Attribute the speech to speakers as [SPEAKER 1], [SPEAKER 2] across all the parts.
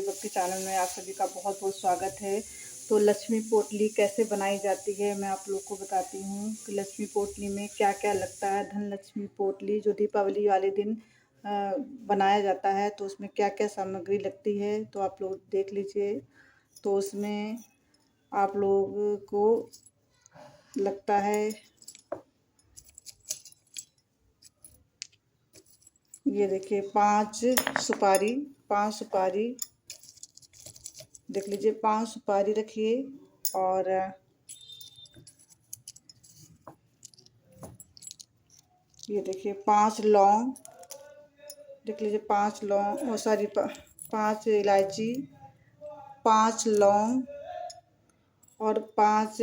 [SPEAKER 1] भक्ति चैनल में आप सभी का बहुत बहुत स्वागत है। तो लक्ष्मी पोटली कैसे बनाई जाती है मैं आप लोग को बताती हूँ कि लक्ष्मी पोटली में क्या क्या लगता है। धन लक्ष्मी पोटली जो दीपावली वाले दिन बनाया जाता है तो उसमें क्या क्या सामग्री लगती है तो आप लोग देख लीजिए। तो उसमें आप लोग को लगता है, ये देखिए 5 सुपारी देख लीजिए, 5 सुपारी रखिए। और ये देखिए 5 लौंग देख लीजिए, 5 लौंग और सॉरी 5 इलायची, 5 लौंग और 5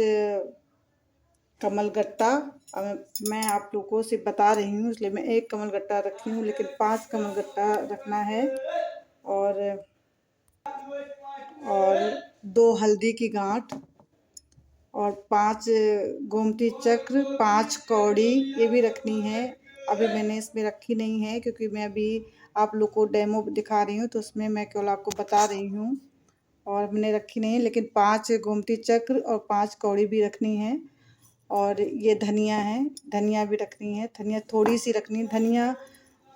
[SPEAKER 1] कमलगट्टा। अब मैं आप लोगों को सिर्फ बता रही हूँ इसलिए मैं 1 कमलगट्टा रखी हूँ, लेकिन 5 कमलगट्टा रखना है। और 2 हल्दी की गांठ और 5 गोमती चक्र, 5 कौड़ी ये भी रखनी है। अभी मैंने इसमें रखी नहीं है क्योंकि मैं अभी आप लोग को डेमो दिखा रही हूँ, तो उसमें मैं केवल आपको बता रही हूँ और मैंने रखी नहीं है। लेकिन 5 गोमती चक्र और 5 कौड़ी भी रखनी है। और ये धनिया है, धनिया भी रखनी है, धनिया थोड़ी सी रखनी है धनिया।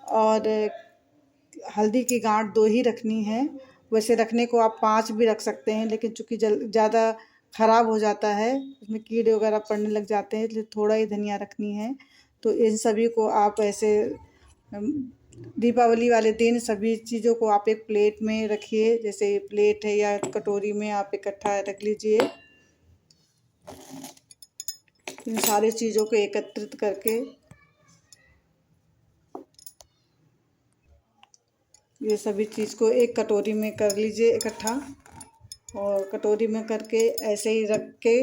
[SPEAKER 1] और हल्दी की गांठ 2 ही रखनी है। वैसे रखने को आप 5 भी रख सकते हैं, लेकिन चूँकि ज़्यादा ख़राब हो जाता है, उसमें कीड़े वगैरह पड़ने लग जाते हैं, इसलिए थोड़ा ही धनिया रखनी है। तो इन सभी को आप ऐसे दीपावली वाले दिन सभी चीज़ों को आप एक प्लेट में रखिए, जैसे प्लेट है या कटोरी में आप इकट्ठा रख लीजिए। इन सारी चीज़ों को एकत्रित करके ये सभी चीज़ को एक कटोरी में कर लीजिए इकट्ठा। और कटोरी में करके ऐसे ही रख के,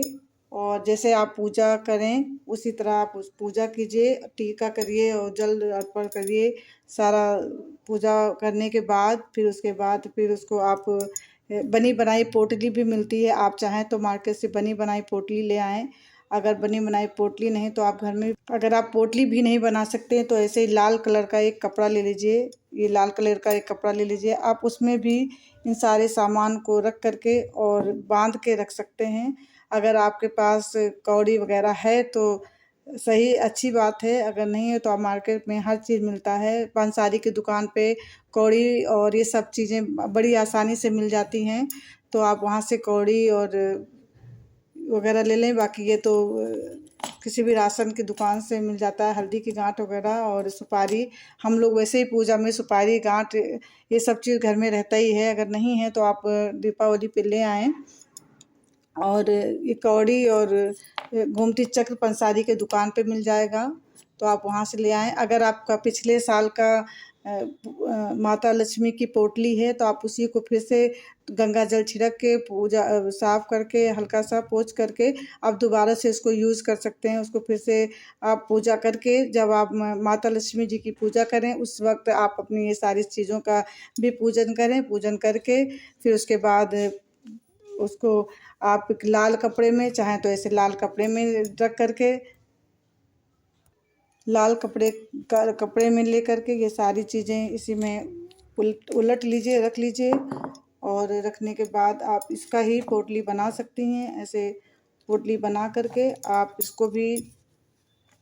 [SPEAKER 1] और जैसे आप पूजा करें उसी तरह आप उस पूजा कीजिए, टीका करिए और जल अर्पण करिए। सारा पूजा करने के बाद फिर उसको आप बनी बनाई पोटली भी मिलती है, आप चाहें तो मार्केट से बनी बनाई पोटली ले आएँ। अगर बनी बनाई पोटली नहीं तो आप घर में, अगर आप पोटली भी नहीं बना सकते हैं तो ऐसे ही लाल कलर का एक कपड़ा ले लीजिए। ये लाल कलर का एक कपड़ा ले लीजिए, आप उसमें भी इन सारे सामान को रख करके और बांध के रख सकते हैं। अगर आपके पास कौड़ी वगैरह है तो सही, अच्छी बात है। अगर नहीं है तो आप मार्केट में हर चीज़ मिलता है। पंसारी की दुकान पे कौड़ी और ये सब चीज़ें बड़ी आसानी से मिल जाती हैं, तो आप वहाँ से कौड़ी और वगैरह ले लें। बाकी ये तो किसी भी राशन की दुकान से मिल जाता है, हल्दी की गांठ वगैरह और सुपारी। हम लोग वैसे ही पूजा में सुपारी गांठ ये सब चीज़ घर में रहता ही है। अगर नहीं है तो आप दीपावली पे ले आएँ। और ये कौड़ी और गोमती चक्र पंसारी के दुकान पे मिल जाएगा, तो आप वहाँ से ले आएँ। अगर आपका पिछले साल का माता लक्ष्मी की पोटली है तो आप उसी को फिर से गंगा जल छिड़क के पूजा साफ करके हल्का सा पोंछ करके आप दोबारा से इसको यूज़ कर सकते हैं। उसको फिर से आप पूजा करके, जब आप माता लक्ष्मी जी की पूजा करें उस वक्त आप अपनी ये सारी चीज़ों का भी पूजन करें। पूजन करके फिर उसके बाद उसको आप एक लाल कपड़े में, चाहें तो ऐसे लाल कपड़े में रख करके, लाल कपड़े में ले करके ये सारी चीज़ें इसी में उलट लीजिए, रख लीजिए। और रखने के बाद आप इसका ही पोटली बना सकती हैं। ऐसे पोटली बना करके आप इसको भी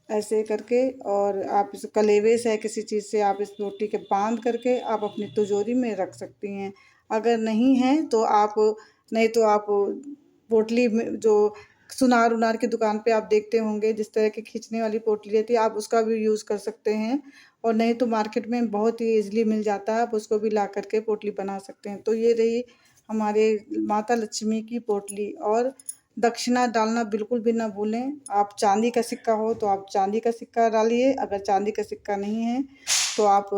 [SPEAKER 1] ऐसे करके, और आप इस कलेवे से किसी चीज़ से आप इस पोटली के बांध करके आप अपनी तिजोरी में रख सकती हैं। अगर नहीं है तो आप, नहीं तो आप पोटली में जो सुनार उनार की दुकान पे आप देखते होंगे जिस तरह की खींचने वाली पोटली रहती है, आप उसका भी यूज़ कर सकते हैं। और नहीं तो मार्केट में बहुत ही ईज़िली मिल जाता है, आप उसको भी ला करके पोटली बना सकते हैं। तो ये रही हमारे माता लक्ष्मी की पोटली। और दक्षिणा डालना बिल्कुल भी ना भूलें। आप चांदी का सिक्का हो तो आप चांदी का सिक्का डालिए, अगर चांदी का सिक्का नहीं है तो आप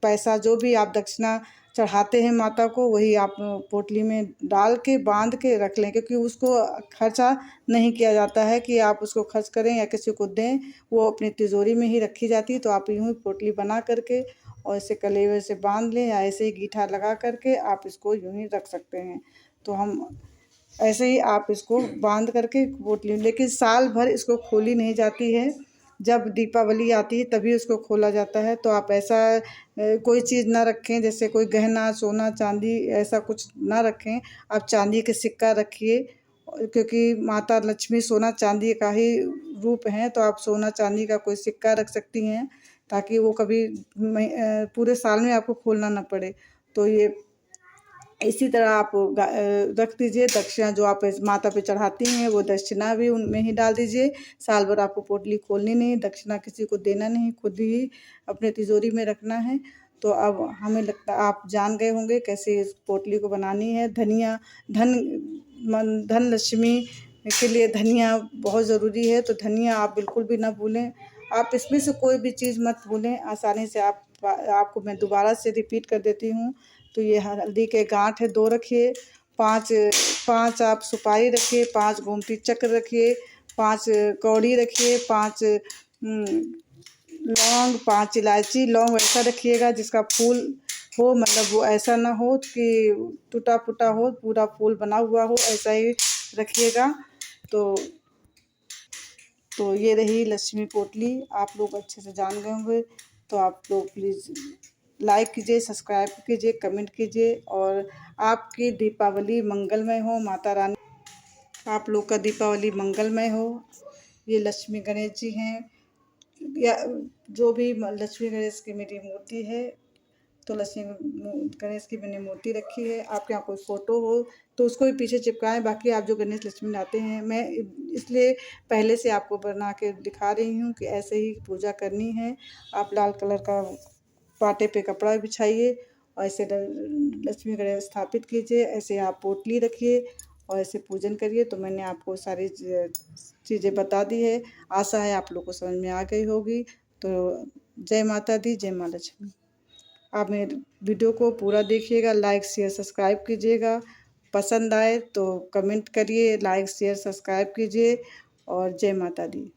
[SPEAKER 1] पैसा जो भी आप दक्षिणा चढ़ाते हैं माता को वही आप पोटली में डाल के बांध के रख लें, क्योंकि उसको खर्चा नहीं किया जाता है कि आप उसको खर्च करें या किसी को दें, वो अपनी तिजोरी में ही रखी जाती है। तो आप यूँ ही पोटली बना करके और इसे कलेवे से बांध लें या ऐसे ही गीठा लगा करके आप इसको यूँ ही रख सकते हैं। तो हम ऐसे ही आप इसको बांध करके पोटली, लेकिन साल भर इसको खोली नहीं जाती है। जब दीपावली आती है तभी उसको खोला जाता है। तो आप ऐसा कोई चीज़ ना रखें, जैसे कोई गहना, सोना, चांदी ऐसा कुछ ना रखें। आप चांदी के सिक्का रखिए, क्योंकि माता लक्ष्मी सोना चांदी का ही रूप हैं। तो आप सोना चांदी का कोई सिक्का रख सकती हैं, ताकि वो कभी पूरे साल में आपको खोलना ना पड़े। तो ये इसी तरह आप रख दीजिए। दक्षिणा जो आप माता पे चढ़ाती हैं वो दक्षिणा भी उनमें ही डाल दीजिए। साल भर आपको पोटली खोलनी नहीं, दक्षिणा किसी को देना नहीं, खुद ही अपने तिजोरी में रखना है। तो अब हमें लगता है आप जान गए होंगे कैसे इस पोटली को बनानी है। धन लक्ष्मी के लिए धनिया बहुत ज़रूरी है, तो धनिया आप बिल्कुल भी ना भूलें। आप इसमें से कोई भी चीज़ मत भूलें, आसानी से आपको मैं दोबारा से रिपीट कर देती हूँ। तो ये हल्दी के गांठ है 2 रखिए, 5 आप सुपारी रखिए, 5 गोमती चक्र रखिए, 5 कौड़ी रखिए, 5 लौंग, 5 इलायची। लौंग ऐसा रखिएगा जिसका फूल हो, मतलब वो ऐसा ना हो कि टूटा फूटा हो, पूरा फूल बना हुआ हो, ऐसा ही रखिएगा। तो ये रही लक्ष्मी पोटली, आप लोग अच्छे से जान गए होंगे। तो आप लोग प्लीज़ लाइक कीजिए, सब्सक्राइब कीजिए, कमेंट कीजिए, और आपकी दीपावली मंगलमय हो। माता रानी आप लोग का दीपावली मंगलमय हो। ये लक्ष्मी गणेश जी हैं, या जो भी लक्ष्मी गणेश की मेरी मूर्ति है। तो लक्ष्मी गणेश की मैंने मूर्ति रखी है। आपके यहाँ कोई फ़ोटो हो तो उसको भी पीछे चिपकाएं। बाकी आप जो गणेश लक्ष्मी लाते हैं, मैं इसलिए पहले से आपको बना के दिखा रही हूँ कि ऐसे ही पूजा करनी है। आप लाल कलर का पाटे पे कपड़ा बिछाइए और ऐसे लक्ष्मी गणेश स्थापित कीजिए। ऐसे आप पोटली रखिए और ऐसे पूजन करिए। तो मैंने आपको सारी चीज़ें बता दी है। आशा है आप लोग को समझ में आ गई होगी। तो जय माता दी, जय माँ लक्ष्मी। आप मेरे वीडियो को पूरा देखिएगा, लाइक शेयर सब्सक्राइब कीजिएगा। पसंद आए तो कमेंट करिए, लाइक शेयर सब्सक्राइब कीजिए, और जय माता दी।